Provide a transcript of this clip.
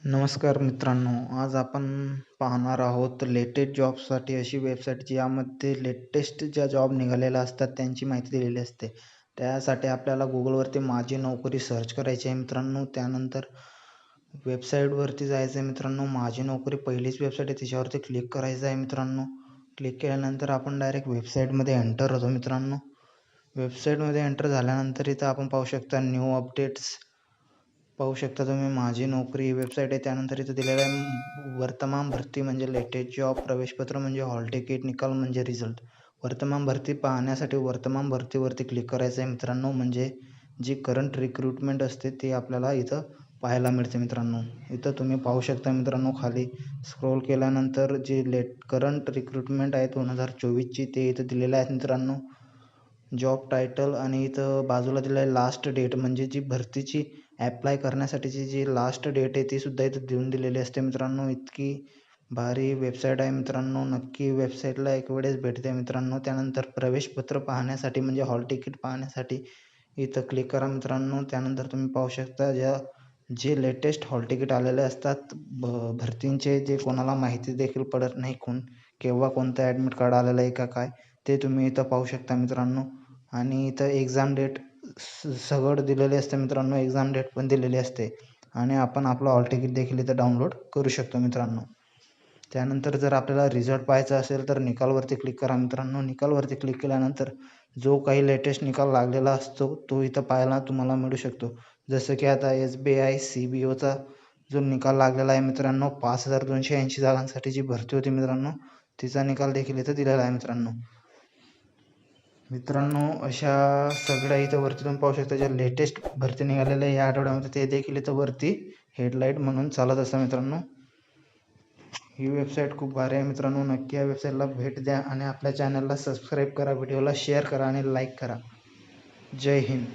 नमस्कार मित्रांनो, आज आपण पाहणार आहोत लेटेस्ट जॉबसाठी अशी वेबसाईट ज्यामध्ये लेटेस्ट ज्या जॉब निघालेल्या असतात त्यांची माहिती दिलेली असते. त्यासाठी आपल्याला गुगलवरती माझी नोकरी सर्च करायची आहे मित्रांनो. त्यानंतर वेबसाईटवरती जायचं आहे मित्रांनो. माझी नोकरी पहिलीच वेबसाईट आहे, त्याच्यावरती क्लिक करायचं आहे मित्रांनो. क्लिक केल्यानंतर आपण डायरेक्ट वेबसाईटमध्ये एंटर होतो मित्रांनो. वेबसाईटमध्ये एंटर झाल्यानंतर इथं आपण पाहू शकता न्यू अपडेट्स पाहू शकता तुम्ही. माझी नोकरी ही वेबसाईट आहे. त्यानंतर इथं दिलेलं आहे वर्तमान भरती म्हणजे लेटेस्ट जॉब, प्रवेशपत्र म्हणजे हॉल तिकीट, निकाल म्हणजे रिझल्ट. वर्तमान भरती पाहण्यासाठी वर्तमान भरतीवरती क्लिक करायचं आहे मित्रांनो. म्हणजे जी करंट रिक्रुटमेंट असते ती आपल्याला इथं पाहायला मिळते मित्रांनो. इथं तुम्ही पाहू शकता मित्रांनो, खाली स्क्रोल केल्यानंतर जी करंट रिक्रुटमेंट आहे 2024ची ते इथं दिलेलं आहे मित्रांनो. जॉब टायटल आणि इथं बाजूला दिलं आहे लास्ट डेट, म्हणजे जी भरतीची ॲप्लाय करण्यासाठीची जी लास्ट डेट आहे ती सुद्धा इथं देऊन दिलेली असते मित्रांनो. इतकी भारी वेबसाईट आहे मित्रांनो. नक्की वेबसाईटला एक वेळेस भेट द्या मित्रांनो. त्यानंतर प्रवेशपत्र पाहण्यासाठी म्हणजे हॉल तिकीट पाहण्यासाठी इथं क्लिक करा मित्रांनो. त्यानंतर तुम्ही पाहू शकता जे लेटेस्ट हॉल तिकीट आलेले असतात भरतींचे, जे कोणाला माहिती देखील पडत नाही केव्हा कोणतं ॲडमिट कार्ड आलेलं आहे का काय, ते तुम्ही इथं पाहू शकता मित्रांनो. आणि इथं एक्झाम डेट सगळं दिलेले असते मित्रांनो. एक्झाम डेट पण दिलेली असते आणि आपण आपलं हॉल तिकीट देखील इथं डाउनलोड करू शकतो मित्रांनो. त्यानंतर जर आपल्याला रिझल्ट पाहायचा असेल तर निकालवरती क्लिक करा मित्रांनो. निकालवरती क्लिक केल्यानंतर जो काही लेटेस्ट निकाल लागलेला असतो तो इथं पाहायला तुम्हाला मिळू शकतो. जसं की आता SBI CBOचा जो निकाल लागलेला आहे मित्रांनो, 5280 जागांसाठी जी भरती होती मित्रांनो, तिचा निकाल देखील इथं दिलेला आहे मित्रांनो. अशा सगळ्या इथं वरती तुम्ही पाहू शकता ज्या लेटेस्ट भरती निघालेल्या या आठवड्यामध्ये ते देखील इथं वरती हेडलाईट म्हणून चालत असतं मित्रांनो. ही वेबसाईट खूप भारी आहे मित्रांनो. नक्की या वेबसाईटला भेट द्या आणि आपल्या चॅनलला सबस्क्राईब करा, व्हिडिओला शेअर करा आणि लाईक करा. जय हिंद.